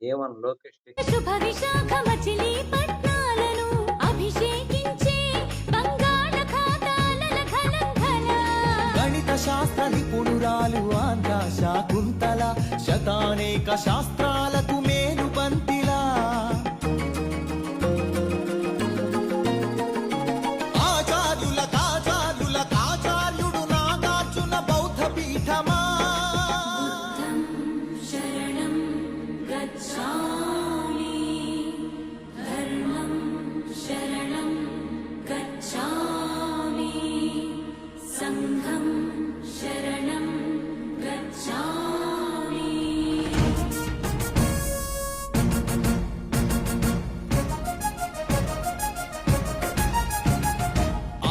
A1 Lokesh శుభ విశాఖ మచిలీపట్నాలను అభిషేకించే బంగాళాఖాతాల ఖలంఖల. గణిత శాస్త్ర నిపుణురాలు ఆంధ్ర శాకుంతల శతానేక శాస్త్రాలకు మేలు పంతిలా. ఆచార్యుల కాచార్యుల కాచార్యుడు నాగార్జున బౌద్ధ పీఠమా. శరణం గచ్ఛామి ధర్మం శరణం గచ్ఛామి సంఘం శరణం గచ్ఛామి.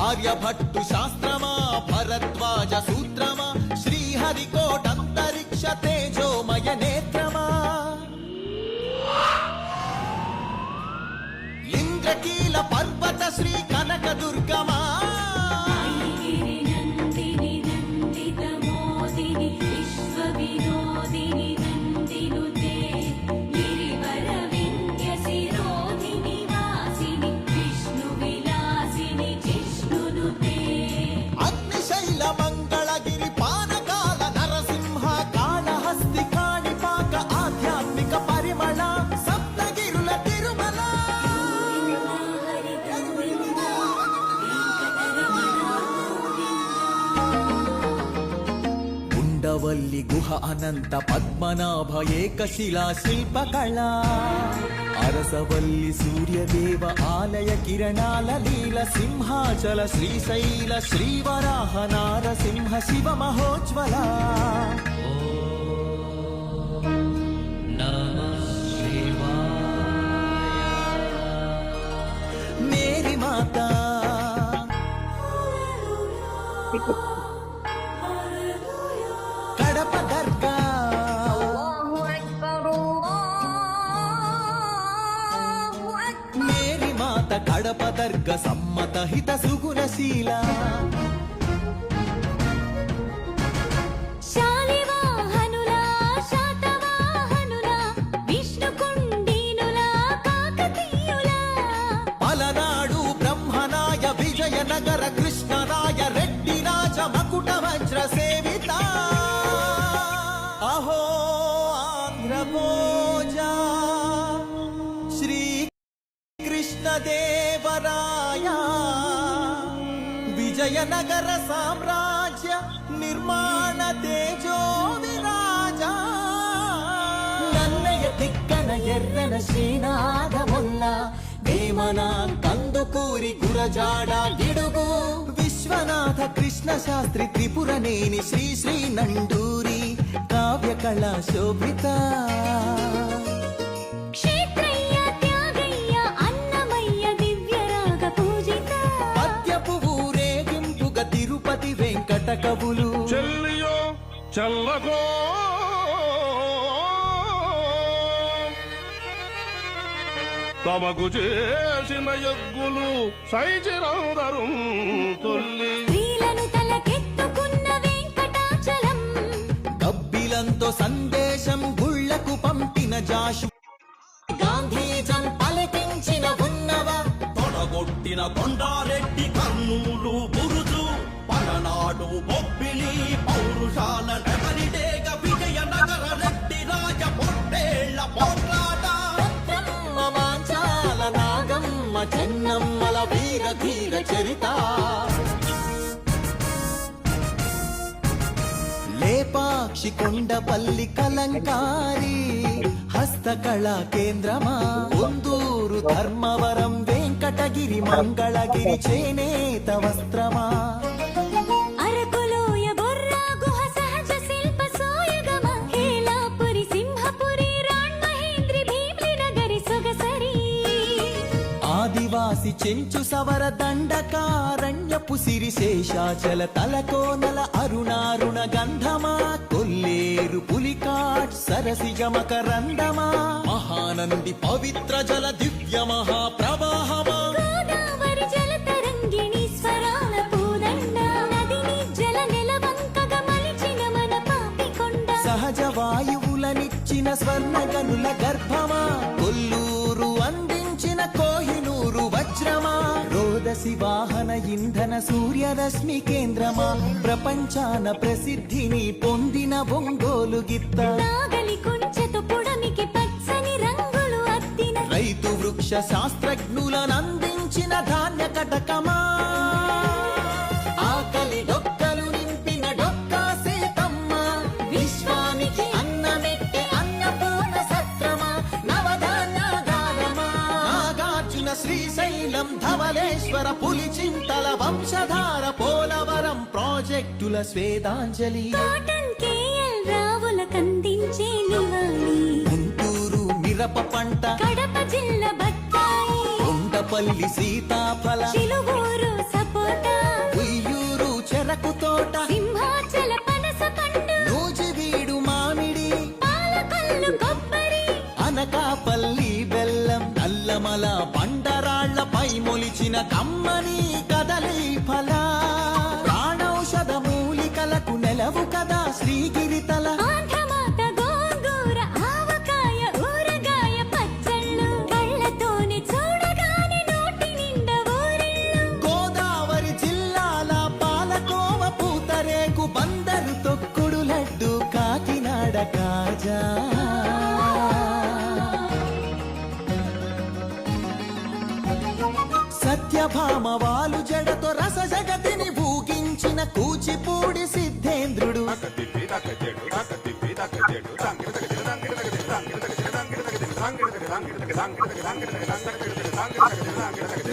ఆర్యభట్టు శాస్త్రమా భరద్వాజ సూత్రమా శ్రీహరికోటంతరిక్ష తేజోమయ నేత్రమా. ఇంద్రకీల పర్వత శ్రీ కనక దుర్గమా. ఐగిరి నందిని నందిత మోదిని విశ్వ వినోదిని నందినుతే గిరివర వింధ్య శిరోధిని వాసిని విష్ణు విలాసిని జిష్ణునుతే. అగ్నిశైల మంగళగిరి పానకాల నరసింహ కాళహస్తి కాణిపాక ఆధ్యాత్మిక పరిమళ సప్తగిరుల తిరుమల. హరి గోవింద వెంకటరమణ ఉండవల్లి గుహ అనంత పద్మనాభ ఏకశిలా శిల్పకళ. అరసవల్లి సూర్యదేవ ఆలయ కిరణాల లీల సింహాచల శ్రీశైల శ్రీవరాహ నారసింహ శివ మహోజ్వల. మేరీ మాత కడప దర్గా. మేరీ మాత కడప దర్గ సమ్మత హిత సుగుణశీల. శాలివాహనులా శాతవాహనులా విష్ణుకుండినులా కాకతీయులా. పలనాడు బ్రహ్మనాయ విజయనగర కృష్ణరాయ రెడ్డి రాజ మకుట వజ్ర సేవిత. అహో ఆంధ్రభోజ శ్రీ కృష్ణదేవరాయ విజయనగర సామ్రాజ్య నిర్మాణ తేజో విరాజ. నన్నయ తిక్కన ఎర్రన శ్రీనాథముల్ల వేమన కందుకూరి గురజాడ గిడుగు విశ్వనాథ కృష్ణ శాస్త్రి త్రిపురనేని శ్రీ శ్రీ నండూరి కావ్య కళా శోభిత. క్షేత్రయ్య త్యాగయ్య అన్నమయ్య దివ్యరాగ పూజిత. పద్యపు ఊరేగింపుగ తిరుపతి వెంకట కవులు. చెల్లియో చల్లగో తమకు చేసిన యజ్ఞులు సైచిరందరు తొల్లి. స్త్రీలను తలకెత్తుకున్న వెంకటాచలం. కబ్బిలంతో సందేశం గుళ్లకు పంపిన జాషు. గాంధీజం పలికించిన ఉన్నవ తొడగొట్టిన కొండారెడ్డి కర్నూలు బురుజు పలనాడు బొబ్బిలి పౌరుషాల నెమలిడేగ విజయనగర రెడ్డి రాజ పొట్టేళ్ల పోట్లాట. రత్నమ్మ మాంచాల నాగమ్మ చెన్నమ్మల వీర ధీర చరిత. లేపాక్షి కొండపల్లి కలంకారి హస్తకళా కేంద్రమా. ఉందూరు ధర్మవరం వెంకటగిరి మంగళగిరి చేనేత వస్త్రమా. అరకులోయ బొర్రా గుహ సహజ శిల్ప సోయగమ. హేలాపురి సింహపురి రాణ్మహేంద్రి భీమ్లి నగరి సొగసరి. ఆదివాసి చెంచు సవర దండకారణ్యపు సిరి శేషాచల తలకోనల అరుణారుణ గంధమా. కొల్లేరు పులికాట్ సరసిజ మకరందమా. మహానంది పవిత్ర జల దివ్య మహాప్రవాహమా. గోదావరి జల తరంగిణి స్వరాల పూదండ. నదిని జల నెలవంకగా మలిచిన మన పాపికొండ. సహజ వాయువులనిచ్చిన ధరించిన స్వర్ణ గనుల గర్భమా, కొల్లూరు అందించిన కోహినూరు వజ్రమా, రోదసి వాహన ఇంధన సూర్యరశ్మి కేంద్రమా, ప్రపంచాన ప్రసిద్ధిని పొందిన ఒంగోలు గిత్త, నాగలి కుంచెతో పొడమికి పచ్చని రంగులు అద్దిన రైతు వృక్ష శాస్త్రజ్ఞులనందించిన ధాన్య కటకమా, ఆకలి డొక్కలు నింపిన డొక్కా సీతమ్మ, విశ్వానికి అన్నమెట్టే అన్నపూర్ణ సత్రమా, నవధాన్యాగారమా, నాగార్జున శ్రీశైలం ధవళేశ్వర పులిచింతల వంశధార పోలవరం ప్రాజెక్టుల స్వేదాంజలి, కాటన్ కేఎల్ రావుల కందించే నివాళి, గుంటూరు మిరప పంట, కడప జిల్లా బత్తాయి, కొండపల్లి సీతాఫల, చిలువూరు సపోటా, ఉయ్యూరు చెరకు తోట, సింహాచల పనస పండు, నూజివీడు మామిడి, పాలకొల్లు కొబ్బరి, అనకాపల్లి బెల్లం, నల్లమల బండరాళ్లపై మొలిచిన కమ్మని కదలి ఫల, ప్రాణౌషధ మూలికలకు నెలవు కదా శ్రీగిరితల, ఆంధ్రమాత గోంగూర ఆవకాయ ఊరగాయ పచ్చళ్ళు, కళ్ళతోనే చూడగానే నోటి నిండా ఊరిళ్ళు, గోదావరి జిల్లాల పాలకోవ పూతరేకు, బందరు తొక్కుడు లడ్డు, కాకినాడ కాజా, సత్యభామ వాలు జడతో రస జగతిని ఊగించిన కూచిపూడి సిద్ధేంద్రుడు,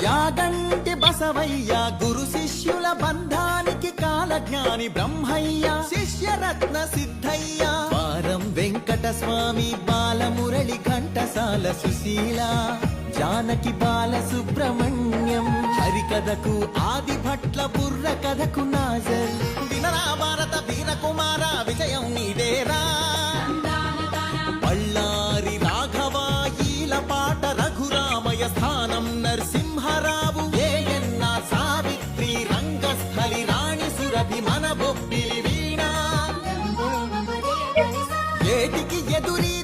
యాగంటి బసవయ్య గురు శిష్యుల బంధానికి కాలజ్ఞాని బ్రహ్మయ్య, శిష్యరత్న సిద్ధయ్య, వారం వెంకట స్వామి, బాలమురళి ఘంటసాల సుశీల, జానకి బాల సుబ్రహ్మణ్యం, హరికథకు ఆది భట్ల బుర్ర కథకు నాజర్, వినరా భారత వీరకుమార విజయం నీదేరా, బళ్ళారి రాఘవ ఈల పాట రఘురామయ స్థానం నరసింహరావు, ఏఎన్ఆర్ సావిత్రి రంగస్థలి రాణి సురభి మన బొబ్బిలి వీణ, ఏటికి ఎదురీ